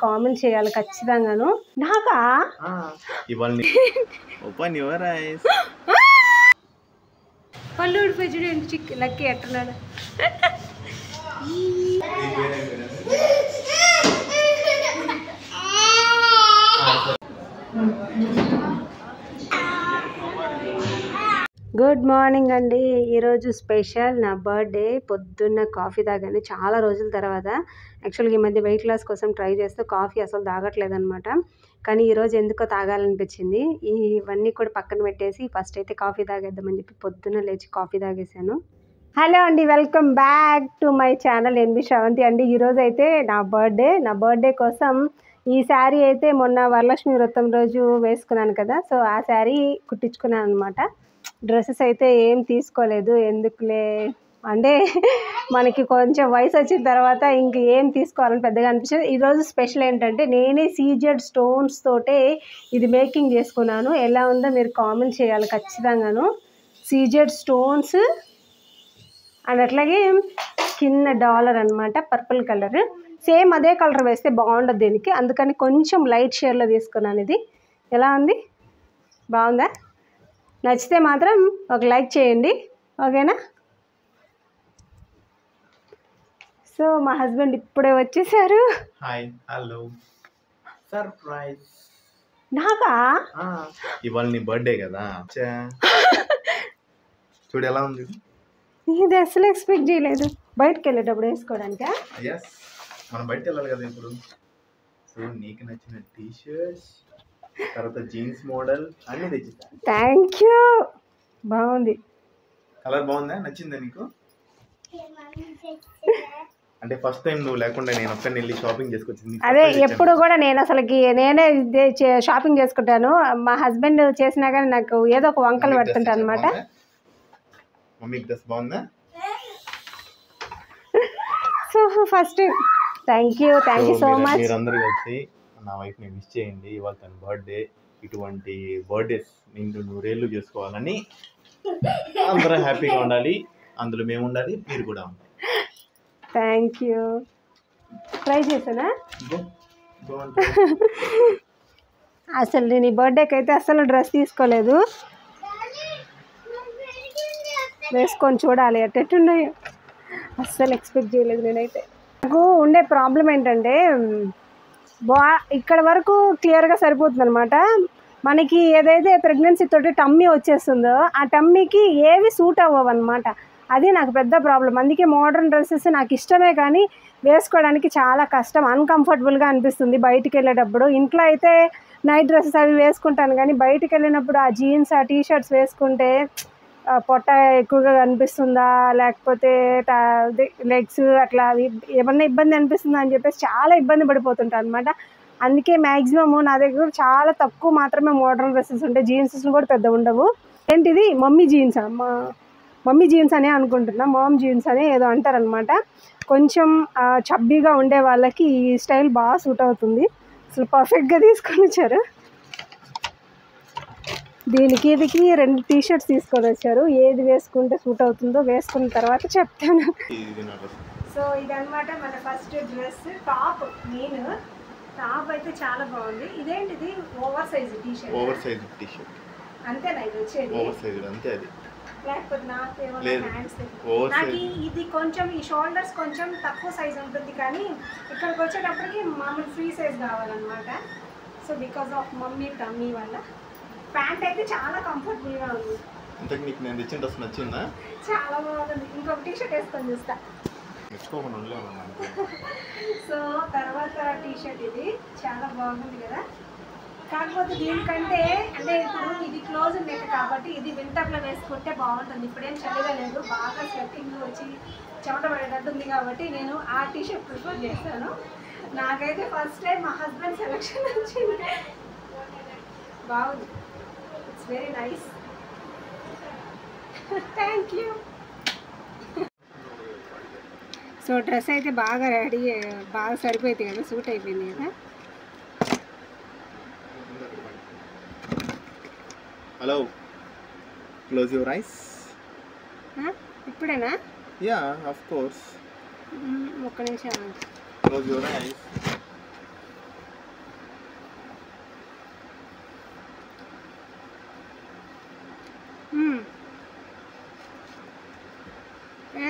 Comment చేయాలి ఖచ్చితంగాను. నాకా ఓపెన్ యువర్ ఐస్. పళ్ళు ఊడిపోయి చూడండి చిక్ లక్కీ ఎట్టున్నాడు. గుడ్ మార్నింగ్ అండి. ఈరోజు స్పెషల్ నా బర్త్డే. పొద్దున్న కాఫీ తాగాను చాలా రోజుల తర్వాత. యాక్చువల్గా ఈ మధ్య వెయిట్ లాస్ కోసం ట్రై చేస్తూ కాఫీ అసలు తాగట్లేదు అనమాట. కానీ ఈరోజు ఎందుకో తాగాలనిపించింది. ఇవన్నీ కూడా పక్కన పెట్టేసి ఫస్ట్ అయితే కాఫీ తాగేద్దామని చెప్పి పొద్దున్న లేచి కాఫీ తాగేసాను. హలో అండి, welcome back to my channel N B Sravanthi అండి. ఈరోజు అయితే నా బర్త్డే కోసం ఈ శారీ అయితే మొన్న వరలక్ష్మి వ్రతం రోజు వేసుకున్నాను కదా, సో ఆ శారీ కుట్టించుకున్నాను అనమాట. డ్రెస్సెస్ అయితే ఏం తీసుకోలేదు, ఎందుకులే అంటే మనకి కొంచెం వయసు వచ్చిన తర్వాత ఇంక ఏం తీసుకోవాలని పెద్దగా అనిపించింది. ఈరోజు స్పెషల్ ఏంటంటే నేనే సీజెడ్ స్టోన్స్ తోటే ఇది మేకింగ్ చేసుకున్నాను. ఎలా ఉందో మీరు కామెంట్ చేయాలి ఖచ్చితంగాను. సీజెడ్ స్టోన్స్ అండ్ అట్లాగే కింద డాలర్ అనమాట, పర్పుల్ కలర్. సేమ్ అదే కలర్ వేస్తే బాగుండదు దీనికి, అందుకని కొంచెం లైట్ షేడ్లో తీసుకున్నాను. ఇది ఎలా ఉంది, బాగుందా? నచ్చితే మాత్రం ఒక లైక్ చేయండి, ఓకేనా? సో మా హస్బెండ్ ఇప్పుడే వచ్చేసారు. Hi, hello, surprise. నాకా ఇవాళ నీ బర్త్డే కదా, చూడు ఎలా ఉంది. ఇది అసలు ఎక్స్పెక్ట్ చేయలేదు. బయటకు వెళ్ళేటప్పుడు వేసుకోవడానికా? ఎస్, మనం బయటకు వెళ్ళాలి కదా ఇప్పుడు. సో నీకు నచ్చిన టీ షర్ట్స్, తర్వాత జీన్స్ మోడల్ అన్నీ తెచ్చిస్తా. థ్యాంక్ యూ, బాగుంది. కలర్ బాగుందా, నచ్చిందా నీకు? అంటే ఫస్ట్ టైం నువ్వు లేకుండా నేను ఒక్కడిని వెళ్ళి షాపింగ్ చేసుకొచ్చింది. అదే ఎప్పుడు కూడా నేను అసలుకి నేనే షాపింగ్ చేసుకుంటాను. మా హస్బెండ్ చేసినా కానీ నాకు ఏదో ఒక వంకలు పెడుతుంటా అనమాట. మమ్మీకి డ్రెస్ బాగుందా? So first thank you so much. మీరందరూ కలిసి నా వైఫ్ని విష్ చేయండి. ఇవాళ తన బర్త్డే. ఇటువంటి బర్త్డేస్ నిండు 100 ఏళ్ళు చేసుకోవాలని, అందరూ హ్యాపీగా ఉండాలి. అందులో మేము ఉండాలి, మీరు కూడా ఉండాలి. Thank you. ట్రై చేసానా? అసలు నేను ఈ బర్త్డేకి అయితే అసలు డ్రెస్ తీసుకోలేదు. వేసుకొని చూడాలి ఎట్టున్నాయో. అస్సలు ఎక్స్పెక్ట్ చేయలేదు నేనైతే. నాకు ఉండే ప్రాబ్లం ఏంటంటే ఇక్కడ వరకు క్లియర్గా సరిపోతుంది అనమాట. మనకి ఏదైతే ప్రెగ్నెన్సీ తోటి టమ్మీ వచ్చేస్తుందో ఆ టమ్మీకి ఏవి సూట్ అవ్వవు అనమాట. అది నాకు పెద్ద ప్రాబ్లం. అందుకే మోడర్న్ డ్రెస్సెస్ నాకు ఇష్టమే కానీ వేసుకోవడానికి చాలా కష్టం, అన్కంఫర్టబుల్గా అనిపిస్తుంది బయటికి వెళ్ళేటప్పుడు. ఇంట్లో అయితే నైట్ డ్రెస్సెస్ అవి వేసుకుంటాను, కానీ బయటికి వెళ్ళినప్పుడు ఆ జీన్స్, ఆ టీషర్ట్స్ వేసుకుంటే పొట్ట ఎక్కువగా కనిపిస్తుందా, లేకపోతే లెగ్స్ అట్లా ఏమన్నా ఇబ్బంది అనిపిస్తుందా అని చెప్పేసి చాలా ఇబ్బంది పడిపోతుంటాను అనమాట. అందుకే మ్యాక్సిమమ్ నా దగ్గర చాలా తక్కువ మాత్రమే మోడర్న్ డ్రెస్సెస్ ఉంటాయి. జీన్సెస్ కూడా పెద్ద ఉండవు. ఏంటిది మమ్మీ జీన్స్, మమ్మీ జీన్స్ అనే అనుకుంటున్నా, మామ్ జీన్స్ అనే ఏదో అంటారనమాట. కొంచెం చబ్బీగా ఉండే వాళ్ళకి ఈ స్టైల్ బాగా సూట్ అవుతుంది. అసలు పర్ఫెక్ట్గా తీసుకొని వచ్చారు. దీనికి ఇదికి 2 టీషర్ట్స్ తీసుకొని వచ్చారు. ఏది వేసుకుంటే సూట్ అవుతుందో వేసుకున్న తర్వాత చెప్తాను. సో ఇదన్నమాట మన ఫస్ట్ డ్రెస్. టాప్ అయితే చాలా బాగుంది. ఇదేంటిది ఓవర్ సైజ్ టీషర్ట్ అంతేనా ఇది వచ్చేది? ఓవర్ సైజ్ అంతే అది. లేకపోతే నాకు ఇది కొంచెం ఈ షోల్డర్స్ కొంచెం తక్కువ సైజ్ ఉంటుంది, కానీ ఇక్కడికి వచ్చేటప్పటికి మామూలు ఫ్రీ సైజ్ కావాలన్నమాట. So because of mummy tummy వల్ల. ప్యాంట్ అయితే చాలా కంఫర్టబుల్గా ఉంది. ఇంతకు నీకు నేను తెచ్చిన డ్రెస్ నచ్చిందా? చాలా బాగుంది. ఇంకొక టీషర్ట్ వేసుకొని చూస్తా. సో తర్వాత టీషర్ట్ ఇది చాలా బాగుంది కదా. కాకపోతే దీనికంటే అంటే ఇప్పుడు ఇది క్లోజ్ నెక్ కాబట్టి ఇది వింటర్లో వేసుకుంటే బాగుంటుంది. ఇప్పుడేం చలిగా లేదు, బాగా స్వెట్టింగ్ వచ్చి చెమట పడేటట్టు ఉంది కాబట్టి నేను ఆ టీషర్ట్ ప్రిఫర్ చేస్తాను. నాకైతే ఫస్ట్ టైం మా హస్బెండ్ సెలెక్షన్ వచ్చింది. బాగుంది, it's very nice. Thank you. So dress అయితే బాగా రెడీ, బాగా సరిపోయింది కదా, సూట్ అయిపోయింది కదా. Hello, close your eyes. ఇప్పుడేనా? Yeah, of course. ఒక్క నిమిషం. Close your eyes.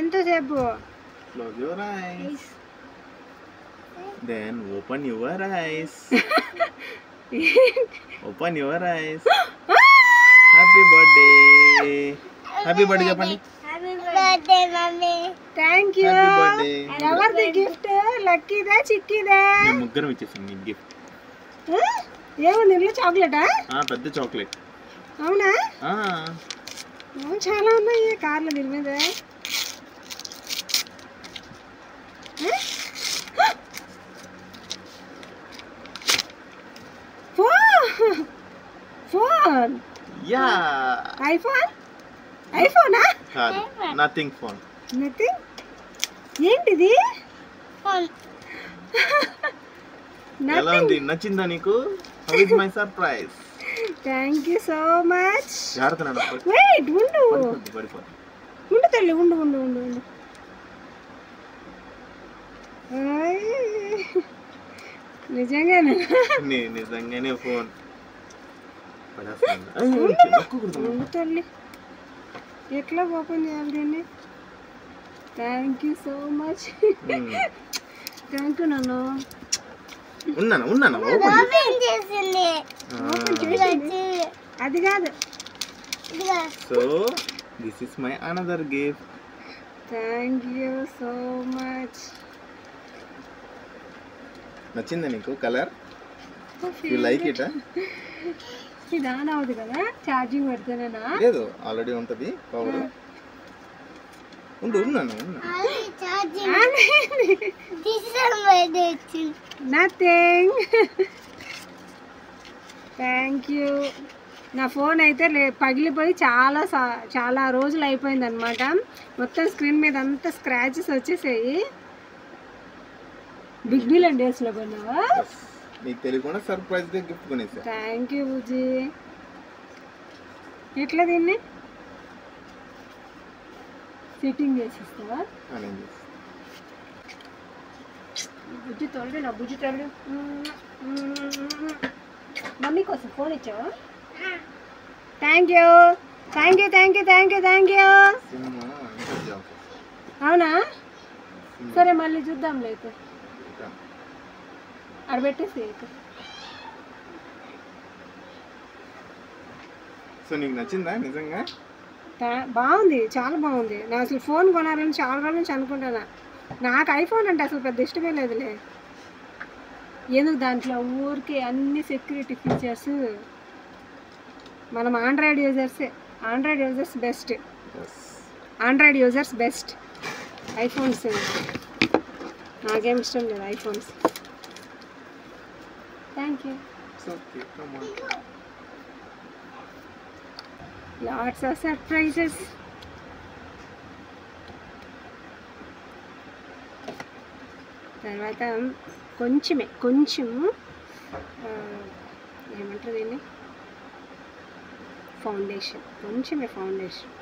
ఎంతసేపు? Close your eyes. Then open your eyes. Open your eyes. Happy birthday. Happy birthday చెప్పండి. Thank you. Happy birthday. ఎవరిది గిఫ్ట్? లక్కీదా చిక్కీదా? మేము ముగ్గురం ఇచ్చేసాం మీకు గిఫ్ట్. ఏముంది ఇంట్లో? చాక్లెటా? పెద్ద చాక్లెట్. అవునా? చాలా ఉన్నాయి కార్లో దీని మీద. ఫోన్. యా. ఐఫోనా? కాదు, నథింగ్ ఫోన్. నథింగ్. ఏంటిది? ఎలా ఉంది? నచ్చిందా నీకు? How is my surprise? Thank you so much. జాగ్రత్త. వెయిట్, ఉండు పడిపోతుంది. ఉండు తల్లి, ఉండు ఉండు ఉండు ఉండు. నిజంగానే నిజంగానే ఫోన్ ఉండు తల్లి. ఎట్లా ఓపెన్ చేయాలి దీన్ని? Thank you so much. Thank you నాన్న. ఉన్నాను అది కాదు. So this is my another gift. Thank you so much. నచ్చిందా నీకు కలర్? You like it? ఇది ఆన్ అవుతుంది కదా, ఛార్జింగ్ పెడితేనేనా? లేదు, ఆల్రెడీ ఉంటుంది పవర్. ఉన్నాను. నథింగ్. Thank you. నా ఫోన్ అయితే పగిలిపోయి చాలా రోజులు అయిపోయింది అనమాట. మొత్తం స్క్రీన్ మీద అంతా స్క్రాచెస్ వచ్చేసాయి. బిగ్ బిలియన్ డేస్లో కొన్నావా? నీకు తెలియకుండా సర్ప్రైజ్ గా గిఫ్ట్ కొనేసా. థ్యాంక్ యూ బుజ్జి. ఎట్లా దీన్ని సెట్టింగ్ చేసిస్తావా? బుజ్జి తోడు, నా బుజ్జి తోడు. మమ్మీ కోసం ఫోన్ ఇచ్చావా? Thank you. అవునా? సరే మళ్ళీ చూద్దాం. లేదు అక్కడ పెట్టేసి. సో నీకు నచ్చిందా నిజంగా? బాగుంది, చాలా బాగుంది. నా అసలు ఫోన్ కొనాలని చాలా రోజుల నుంచి అనుకుంటున్నా. నాకు ఐఫోన్ అంటే అసలు పెద్ద ఇష్టమే లేదులే. ఎందుకు దాంట్లో ఊరికే అన్ని సెక్యూరిటీ ఫీచర్స్. మనం ఆండ్రాయిడ్ యూజర్స్ బెస్ట్. ఐఫోన్స్ నాకేం ఇష్టం లేదు iPhones. Thank you. Lots of surprises. తర్వాత కొంచెం ఏమంటారు దీన్ని, కొంచెమే ఫౌండేషన్.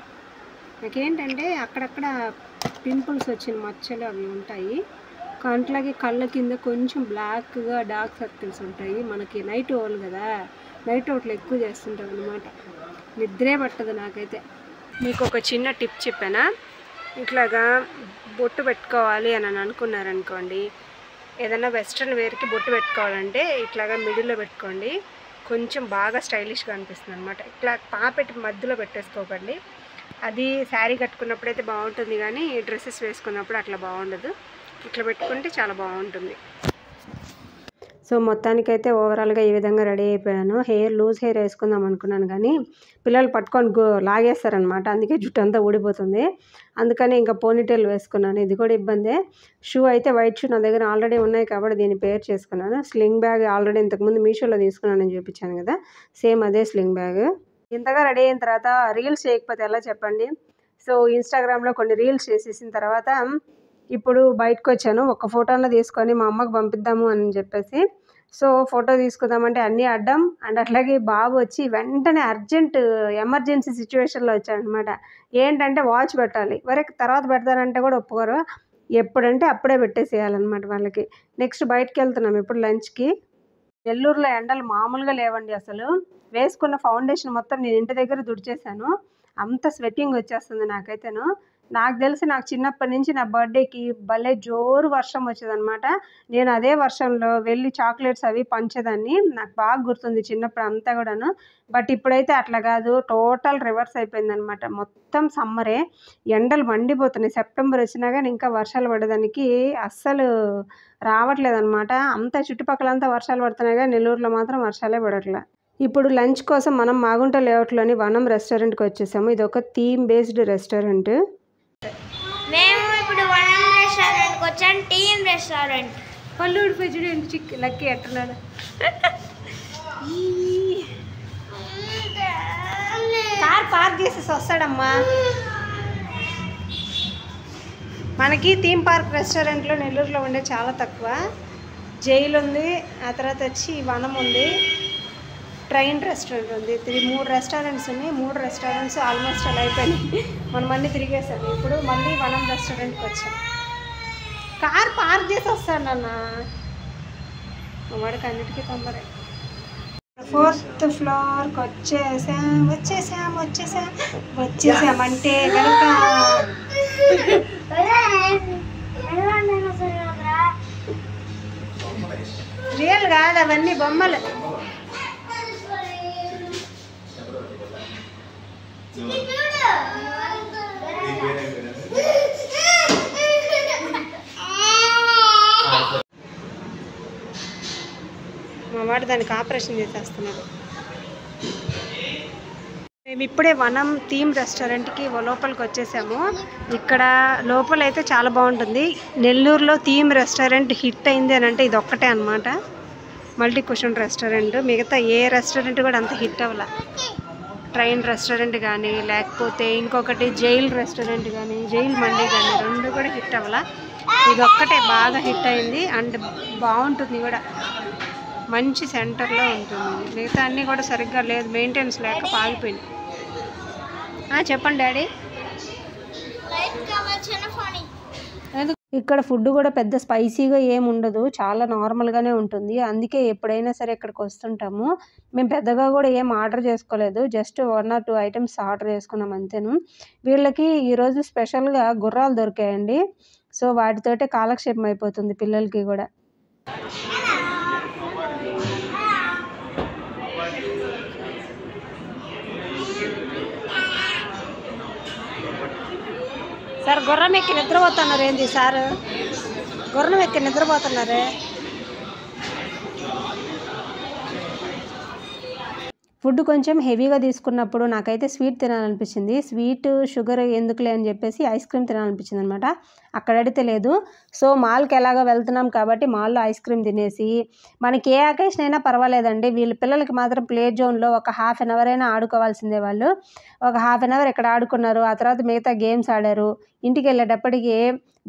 నాకేంటంటే అక్కడక్కడ పింపుల్స్ వచ్చిన మచ్చలు అవి ఉంటాయి. కంట్లకి కళ్ళ కింద కొంచెం బ్లాక్గా డార్క్ సర్కిల్స్ ఉంటాయి. మనకి నైట్ ఓవల్ కదా, నైట్ అవుట్లు ఎక్కువ చేస్తుంటాం అనమాట. నిద్రే పట్టదు నాకైతే. మీకు ఒక చిన్న టిప్ చెప్పానా? ఇట్లాగా బొట్టు పెట్టుకోవాలి అని అనుకున్నారనుకోండి, ఏదైనా వెస్ట్రన్ వేర్కి బొట్టు పెట్టుకోవాలంటే ఇట్లాగా మిడిల్లో పెట్టుకోండి. కొంచెం బాగా స్టైలిష్గా అనిపిస్తుంది అనమాట. ఇట్లా పాపెట్టి మధ్యలో పెట్టేసుకోకండి. అది శారీ కట్టుకున్నప్పుడైతే బాగుంటుంది, కానీ డ్రెస్సెస్ వేసుకున్నప్పుడు అట్లా బాగుండదు. ఇట్లా పెట్టుకుంటే చాలా బాగుంటుంది. సో మొత్తానికైతే ఓవరాల్గా ఈ విధంగా రెడీ అయిపోయాను. లూజ్ హెయిర్ వేసుకుందాం అనుకున్నాను, కానీ పిల్లలు పట్టుకొని లాగేస్తారనమాట. అందుకే జుట్టు అంతా ఊడిపోతుంది. అందుకని ఇంకా పోనీటైల్ వేసుకున్నాను. ఇది కూడా ఇబ్బందే. షూ అయితే వైట్ షూ నా దగ్గర ఆల్రెడీ ఉన్నాయి కాబట్టి దీన్ని పేర్ చేసుకున్నాను. స్లింగ్ బ్యాగ్ ఆల్రెడీ ఇంతకుముందు మీషోలో తీసుకున్నానని చూపించాను కదా, సేమ్ అదే స్లింగ్ బ్యాగ్. ఇంతగా రెడీ అయిన తర్వాత రీల్స్ చేయకపోతే ఎలా చెప్పండి? సో ఇన్స్టాగ్రామ్లో కొన్ని రీల్స్ చేసేసిన తర్వాత ఇప్పుడు బయటకు వచ్చాను. ఒక ఫోటోలో తీసుకొని మా అమ్మకు పంపిద్దాము అని చెప్పేసి, సో ఫోటో తీసుకుందామంటే అన్నీ అడ్డం. అండ్ అట్లాగే బాబు వచ్చి వెంటనే ఎమర్జెన్సీ సిచ్యువేషన్లో వచ్చాడనమాట. ఏంటంటే వాచ్ పెట్టాలి, వరకు తర్వాత పెడతానంటే కూడా ఒప్పుకోరు. ఎప్పుడంటే అప్పుడే పెట్టేసేయాలన్నమాట వాళ్ళకి. నెక్స్ట్ బయటకు వెళ్తున్నాం ఇప్పుడు లంచ్కి. నెల్లూరులో ఎండలు మామూలుగా లేవండి అసలు. వేసుకున్న ఫౌండేషన్ మొత్తం నేను ఇంటి దగ్గర తుడిచేసాను. అంత స్వెట్టింగ్ వచ్చేస్తుంది నాకైతేను. నాకు తెలిసి నాకు చిన్నప్పటి నుంచి నా బర్త్డేకి భలే జోరు వర్షం వచ్చేదనమాట. నేను అదే వర్షంలో వెళ్ళి చాక్లెట్స్ అవి పంచేదాన్ని. నాకు బాగా గుర్తుంది చిన్నప్పుడు అంతా కూడాను. బట్ ఇప్పుడైతే అట్లా కాదు, టోటల్ రివర్స్ అయిపోయిందనమాట. మొత్తం సమ్మరే, ఎండలు మండిపోతున్నాయి. సెప్టెంబర్ వచ్చినా కానీ ఇంకా వర్షాలు పడేదానికి అస్సలు రావట్లేదనమాట. అంతా చుట్టుపక్కలంతా వర్షాలు పడుతున్నాయి కానీ నెల్లూరులో మాత్రం వర్షాలే పడట్లే. ఇప్పుడు లంచ్ కోసం మనం మాగుంట లేఅవుట్లోని వనం రెస్టారెంట్కి వచ్చేసాము. ఇది ఒక థీమ్ బేస్డ్ రెస్టారెంట్. మేము ఇప్పుడు వనం రెస్టారెంట్కి వచ్చాం, టీమ్ రెస్టారెంట్. పల్లూడు పెంచుడు చిక్ లక్కీ ఎట్టున్నాడు. కార్ పార్క్ చేసేసి వస్తాడమ్మా. మనకి థీమ్ పార్క్ రెస్టారెంట్లో నెల్లూరులో ఉండే చాలా తక్కువ. జైలు ఉంది, ఆ తర్వాత వచ్చి వనం ఉంది, ట్రైన్ రెస్టారెంట్ ఉంది. 3 రెస్టారెంట్స్ ఉన్నాయి. 3 రెస్టారెంట్స్ ఆల్మోస్ట్ అలా అయిపోయినాయి. మనం అన్నీ తిరిగేసాము. ఇప్పుడు మళ్ళీ వనం రెస్టారెంట్కి వచ్చాం. కార్ పార్క్ చేసి వస్తాడన్న వాడికి అన్నిటికీ తొందరే. 4th ఫ్లోర్కి వచ్చేసామంటే కనుక రియల్ కాదు, అవన్నీ బొమ్మలు. మా వాడు దానికి ఆపరేషన్ చేసేస్తున్నాడు. మేము ఇప్పుడే వనం థీమ్ రెస్టారెంట్కి లోపలికి వచ్చేసాము. ఇక్కడ లోపలైతే చాలా బాగుంటుంది. నెల్లూరులో థీమ్ రెస్టారెంట్ హిట్ అయింది అని అంటే ఇది ఒక్కటే అనమాట, మల్టీ క్వశ్చన్ రెస్టారెంట్. మిగతా ఏ రెస్టారెంట్ కూడా అంత హిట్ అవ్వాల. ట్రైన్ రెస్టారెంట్ కానీ లేకపోతే ఇంకొకటి జైల్ రెస్టారెంట్ కానీ జైల్ మండి కానీ 2 కూడా హిట్ అవ్వాల. ఇది ఒక్కటే బాగా హిట్ అయింది అండ్ బాగుంటుంది కూడా, మంచి సెంటర్లో ఉంటుంది. మిగతా అన్నీ కూడా సరిగ్గా లేదు, మెయింటెనెన్స్ లేక ఆగిపోయింది. చెప్పండి డాడీ. ఇక్కడ ఫుడ్ కూడా పెద్ద స్పైసీగా ఏమి ఉండదు, చాలా నార్మల్గానే ఉంటుంది. అందుకే ఎప్పుడైనా సరే ఇక్కడికి వస్తుంటాము. మేము పెద్దగా కూడా ఏం ఆర్డర్ చేసుకోలేదు, జస్ట్ 1 or 2 ఐటమ్స్ ఆర్డర్ చేసుకున్నాం అంతేను. వీళ్ళకి ఈరోజు స్పెషల్గా గుర్రాలు దొరికాయండి. సో వాటితోటే కాలక్షేపం అయిపోతుంది పిల్లలకి కూడా. సార్ గుర్రం ఎక్కి నిద్రపోతున్నారు ఏంది సార్? గుర్రం ఎక్కి నిద్రపోతున్నారే. ఫుడ్ కొంచెం హెవీగా తీసుకున్నప్పుడు నాకైతే స్వీట్ తినాలనిపించింది. స్వీట్ షుగర్ ఎందుకులే అని చెప్పేసి ఐస్ క్రీమ్ తినాలనిపించింది అనమాట. అక్కడ అడిగితే లేదు. సో మాల్కి ఎలాగో వెళ్తున్నాం కాబట్టి మాల్లో ఐస్ క్రీమ్ తినేసి, మనకి ఏ అకేషన్ అయినా పర్వాలేదండి, వీళ్ళ పిల్లలకి మాత్రం ప్లే జోన్లో ఒక 1/2 hour అయినా ఆడుకోవాల్సిందే. వాళ్ళు ఒక 1/2 hour ఇక్కడ ఆడుకున్నారు, ఆ తర్వాత మిగతా గేమ్స్ ఆడారు. ఇంటికి వెళ్ళేటప్పటికి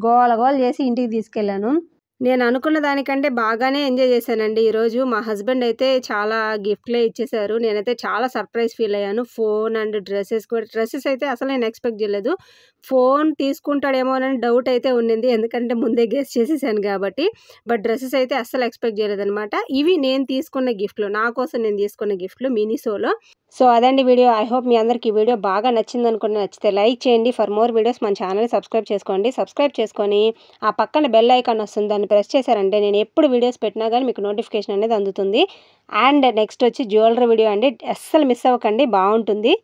గోల చేసి ఇంటికి తీసుకెళ్ళాను. నేను అనుకున్న దానికంటే బాగానే ఎంజాయ్ చేశానండి ఈరోజు. మా హస్బెండ్ అయితే చాలా గిఫ్ట్లే ఇచ్చేశారు. నేనైతే చాలా సర్ప్రైజ్ ఫీల్ అయ్యాను. ఫోన్ అండ్ డ్రెస్సెస్ కూడా. డ్రెస్సెస్ అయితే అసలు నేను ఎక్స్పెక్ట్ చేయలేదు. ఫోన్ తీసుకుంటాడేమోనని డౌట్ అయితే ఉండింది, ఎందుకంటే ముందే గెస్ చేసేసాను కాబట్టి. బట్ డ్రెస్సెస్ అయితే అస్సలు ఎక్స్పెక్ట్ చేయలేదన్నమాట. ఇవి నేను తీసుకున్న గిఫ్ట్లు, నా కోసం నేను తీసుకున్న గిఫ్ట్లు మినిసోలో. సో అదండి వీడియో. ఐ హోప్ మీ అందరికి ఈ వీడియో బాగా నచ్చింది అనుకుని, నచ్చితే లైక్ చేయండి. ఫర్ మోర్ వీడియోస్ మన ఛానల్ని సబ్స్క్రైబ్ చేసుకోండి. సబ్స్క్రైబ్ చేసుకొని ఆ పక్కన బెల్ ఐకాన్ వస్తుంది, దాన్ని ప్రెస్ చేశారంటే నేను ఎప్పుడు వీడియోస్ పెట్టినా కానీ మీకు నోటిఫికేషన్ అనేది అందుతుంది. అండ్ నెక్స్ట్ వచ్చి జ్యువెలరీ వీడియో అండి, అస్సలు మిస్ అవ్వకండి, బాగుంటుంది.